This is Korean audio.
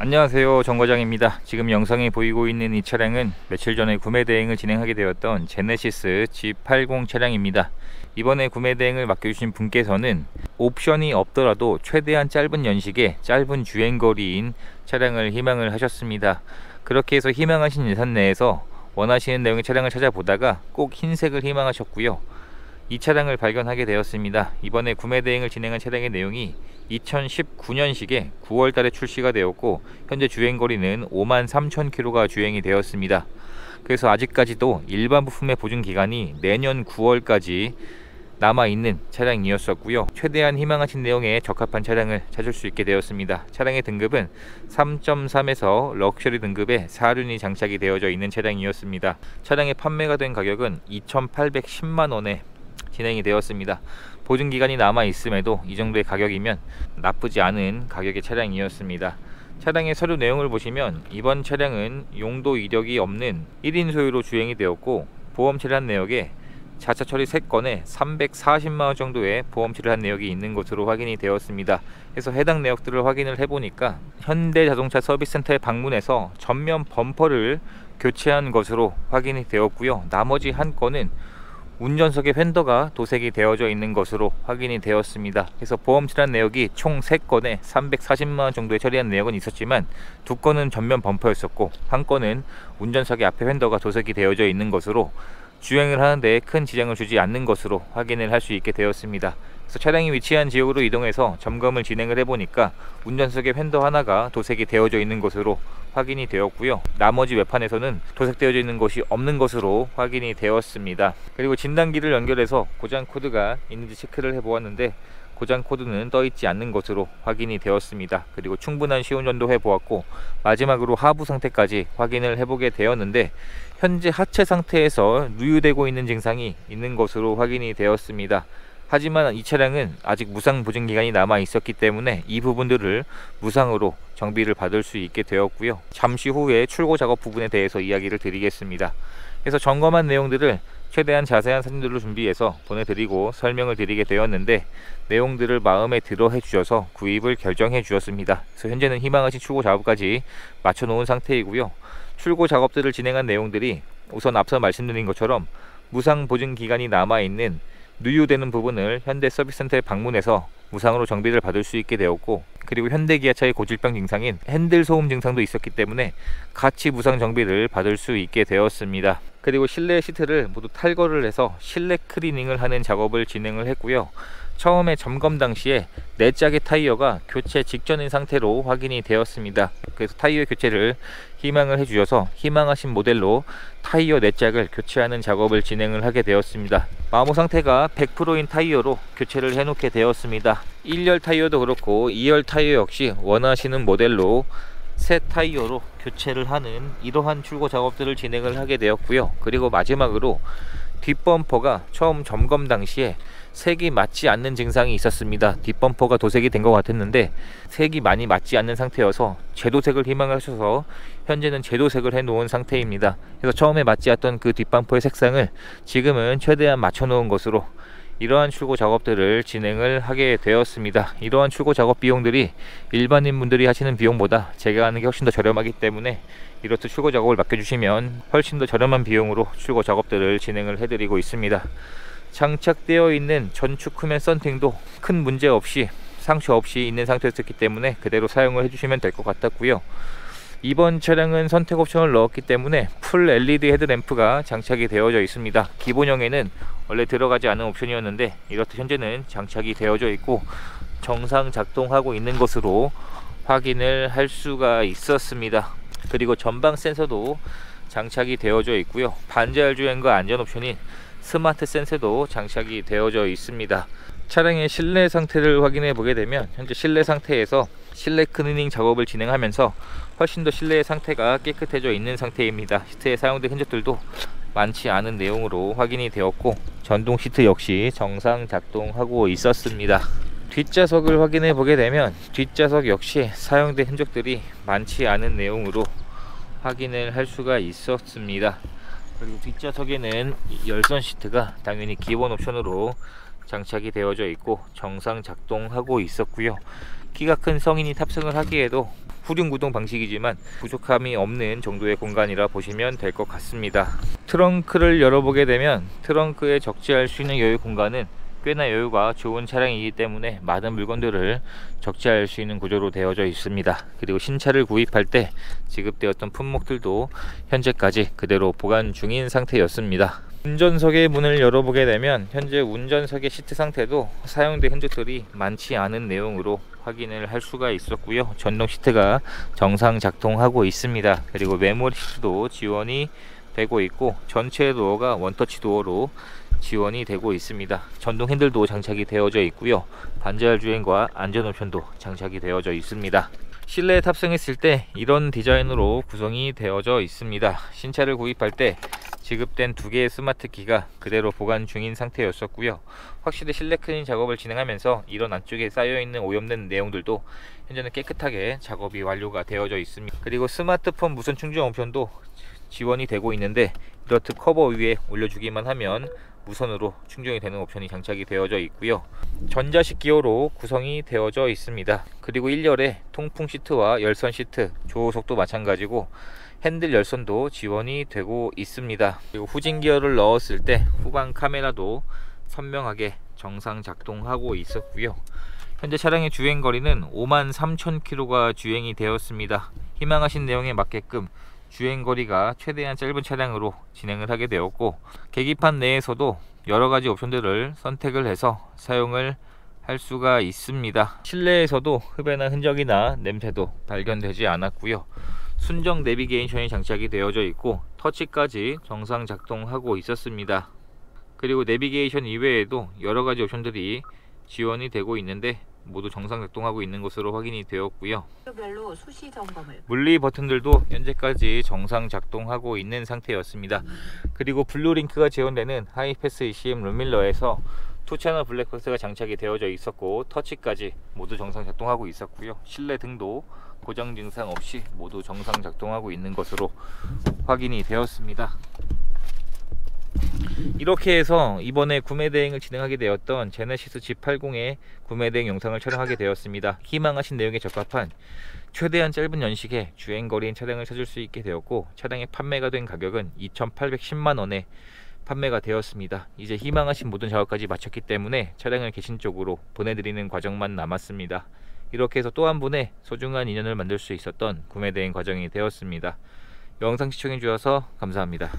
안녕하세요, 정과장입니다. 지금 영상에 보이고 있는 이 차량은 며칠 전에 구매 대행을 진행하게 되었던 제네시스 G80 차량입니다. 이번에 구매 대행을 맡겨주신 분께서는 옵션이 없더라도 최대한 짧은 연식에 짧은 주행거리인 차량을 희망을 하셨습니다. 그렇게 해서 희망하신 예산 내에서 원하시는 내용의 차량을 찾아보다가 꼭 흰색을 희망하셨고요. 이 차량을 발견하게 되었습니다. 이번에 구매 대행을 진행한 차량의 내용이 2019년식에 9월달에 출시가 되었고 현재 주행거리는 53,000km가 주행이 되었습니다. 그래서 아직까지도 일반 부품의 보증 기간이 내년 9월까지 남아있는 차량이었었고요. 최대한 희망하신 내용에 적합한 차량을 찾을 수 있게 되었습니다. 차량의 등급은 3.3에서 럭셔리 등급의 4륜이 장착이 되어져 있는 차량이었습니다. 차량의 판매가 된 가격은 2,810만원에 진행이 되었습니다. 보증기간이 남아 있음에도 이 정도의 가격이면 나쁘지 않은 가격의 차량이었습니다. 차량의 서류 내용을 보시면 이번 차량은 용도 이력이 없는 1인 소유로 주행이 되었고 보험 처리한 내역에 자차 처리 3건에 340만원 정도의 보험 처리한 내역이 있는 것으로 확인이 되었습니다. 그래서 해당 내역들을 확인을 해보니까 현대자동차 서비스센터에 방문해서 전면 범퍼를 교체한 것으로 확인이 되었고요. 나머지 한 건은 운전석에 휀더가 도색이 되어져 있는 것으로 확인이 되었습니다. 그래서 보험 처리한 내역이 총 3건에 340만원 정도의 처리한 내역은 있었지만 2건은 전면 범퍼였었고 한 건은 운전석의 앞에 휀더가 도색이 되어져 있는 것으로 주행을 하는데 큰 지장을 주지 않는 것으로 확인을 할 수 있게 되었습니다. 그래서 차량이 위치한 지역으로 이동해서 점검을 진행을 해보니까 운전석에 휀더 하나가 도색이 되어져 있는 것으로 확인이 되었고요. 나머지 외판에서는 도색되어져 있는 것이 없는 것으로 확인이 되었습니다. 그리고 진단기를 연결해서 고장 코드가 있는지 체크를 해보았는데 고장 코드는 떠 있지 않는 것으로 확인이 되었습니다. 그리고 충분한 시운전도 해보았고 마지막으로 하부 상태까지 확인을 해보게 되었는데 현재 하체 상태에서 누유되고 있는 증상이 있는 것으로 확인이 되었습니다. 하지만 이 차량은 아직 무상 보증 기간이 남아 있었기 때문에 이 부분들을 무상으로 정비를 받을 수 있게 되었고요. 잠시 후에 출고 작업 부분에 대해서 이야기를 드리겠습니다. 그래서 점검한 내용들을 최대한 자세한 사진들로 준비해서 보내드리고 설명을 드리게 되었는데 내용들을 마음에 들어 해주셔서 구입을 결정해 주셨습니다. 그래서 현재는 희망하신 출고 작업까지 맞춰 놓은 상태이고요. 출고 작업들을 진행한 내용들이 우선 앞서 말씀드린 것처럼 무상 보증 기간이 남아있는 누유되는 부분을 현대 서비스센터에 방문해서 무상으로 정비를 받을 수 있게 되었고 그리고 현대기아차의 고질병 증상인 핸들 소음 증상도 있었기 때문에 같이 무상 정비를 받을 수 있게 되었습니다. 그리고 실내 시트를 모두 탈거를 해서 실내 클리닝을 하는 작업을 진행을 했고요. 처음에 점검 당시에 4짝의 타이어가 교체 직전인 상태로 확인이 되었습니다. 그래서 타이어 교체를 희망을 해주셔서 희망하신 모델로 타이어 4짝을 교체하는 작업을 진행을 하게 되었습니다. 마모 상태가 100%인 타이어로 교체를 해놓게 되었습니다. 1열 타이어도 그렇고 2열 타이어 역시 원하시는 모델로 새 타이어로 교체를 하는 이러한 출고 작업들을 진행을 하게 되었고요. 그리고 마지막으로 뒷범퍼가 처음 점검 당시에 색이 맞지 않는 증상이 있었습니다. 뒷범퍼가 도색이 된 것 같았는데 색이 많이 맞지 않는 상태여서 재도색을 희망하셔서 현재는 재도색을 해 놓은 상태입니다. 그래서 처음에 맞지 않던 그 뒷범퍼의 색상을 지금은 최대한 맞춰 놓은 것으로 이러한 출고 작업들을 진행을 하게 되었습니다. 이러한 출고 작업 비용들이 일반인 분들이 하시는 비용보다 제가 하는 게 훨씬 더 저렴하기 때문에 이렇듯 출고 작업을 맡겨주시면 훨씬 더 저렴한 비용으로 출고 작업들을 진행을 해드리고 있습니다. 장착되어 있는 전축 후면 썬팅도 큰 문제 없이 상처 없이 있는 상태였기 때문에 그대로 사용을 해주시면 될 것 같았고요. 이번 차량은 선택 옵션을 넣었기 때문에 풀 LED 헤드램프가 장착이 되어져 있습니다. 기본형에는 원래 들어가지 않은 옵션이었는데 이렇듯 현재는 장착이 되어져 있고 정상 작동하고 있는 것으로 확인을 할 수가 있었습니다. 그리고 전방 센서도 장착이 되어져 있고요. 반자율 주행과 안전 옵션인 스마트 센서도 장착이 되어져 있습니다. 차량의 실내 상태를 확인해 보게 되면 현재 실내 상태에서 실내 클리닝 작업을 진행하면서 훨씬 더 실내의 상태가 깨끗해져 있는 상태입니다. 시트에 사용된 흔적들도 많지 않은 내용으로 확인이 되었고 전동 시트 역시 정상 작동하고 있었습니다. 뒷좌석을 확인해 보게 되면 뒷좌석 역시 사용된 흔적들이 많지 않은 내용으로 확인을 할 수가 있었습니다. 그리고 뒷좌석에는 열선 시트가 당연히 기본 옵션으로 장착이 되어져 있고 정상 작동하고 있었고요. 키가 큰 성인이 탑승을 하기에도 후륜 구동 방식이지만 부족함이 없는 정도의 공간이라 보시면 될 것 같습니다. 트렁크를 열어보게 되면 트렁크에 적재할 수 있는 여유 공간은 꽤나 여유가 좋은 차량이기 때문에 많은 물건들을 적재할 수 있는 구조로 되어져 있습니다. 그리고 신차를 구입할 때 지급되었던 품목들도 현재까지 그대로 보관 중인 상태였습니다. 운전석의 문을 열어보게 되면 현재 운전석의 시트 상태도 사용된 흔적들이 많지 않은 내용으로 확인을 할 수가 있었고요. 전동 시트가 정상 작동하고 있습니다. 그리고 메모리 시트도 지원이 되고 있고 전체 도어가 원터치 도어로 지원이 되고 있습니다. 전동 핸들도 장착이 되어져 있고요. 반자율 주행과 안전 옵션도 장착이 되어져 있습니다. 실내에 탑승했을 때 이런 디자인으로 구성이 되어져 있습니다. 신차를 구입할 때 지급된 2개의 스마트 키가 그대로 보관 중인 상태였었고요. 확실히 실내 클린 작업을 진행하면서 이런 안쪽에 쌓여있는 오염된 내용들도 현재는 깨끗하게 작업이 완료가 되어져 있습니다. 그리고 스마트폰 무선 충전 옵션도 지원이 되고 있는데 이렇듯 커버 위에 올려주기만 하면 무선으로 충전이 되는 옵션이 장착이 되어져 있고요. 전자식 기어로 구성이 되어져 있습니다. 그리고 1열에 통풍 시트와 열선 시트, 조수석도 마찬가지고 핸들 열선도 지원이 되고 있습니다. 그리고 후진 기어를 넣었을 때 후방 카메라도 선명하게 정상 작동하고 있었고요. 현재 차량의 주행거리는 53,000km가 주행이 되었습니다. 희망하신 내용에 맞게끔 주행거리가 최대한 짧은 차량으로 진행을 하게 되었고, 계기판 내에서도 여러가지 옵션들을 선택을 해서 사용을 할 수가 있습니다. 실내에서도 흡연한 흔적이나 냄새도 발견되지 않았고요. 순정 내비게이션이 장착이 되어져 있고 터치까지 정상 작동하고 있었습니다. 그리고 내비게이션 이외에도 여러가지 옵션들이 지원이 되고 있는데 모두 정상 작동하고 있는 것으로 확인이 되었고요. 별로 수시 점검을. 물리 버튼들도 현재까지 정상 작동하고 있는 상태였습니다. 그리고 블루링크가 지원되는 하이패스 ECM 룸밀러에서 2채널 블랙박스가 장착이 되어져 있었고 터치까지 모두 정상 작동하고 있었고요. 실내 등도 고장 증상 없이 모두 정상 작동하고 있는 것으로 확인이 되었습니다. 이렇게 해서 이번에 구매 대행을 진행하게 되었던 제네시스 G80의 구매 대행 영상을 촬영하게 되었습니다. 희망하신 내용에 적합한 최대한 짧은 연식의 주행거리인 차량을 찾을 수 있게 되었고, 차량의 판매가 된 가격은 2,810만원에 판매가 되었습니다. 이제 희망하신 모든 작업까지 마쳤기 때문에 차량을 계신 쪽으로 보내드리는 과정만 남았습니다. 이렇게 해서 또 한 분의 소중한 인연을 만들 수 있었던 구매 대행 과정이 되었습니다. 영상 시청해 주셔서 감사합니다.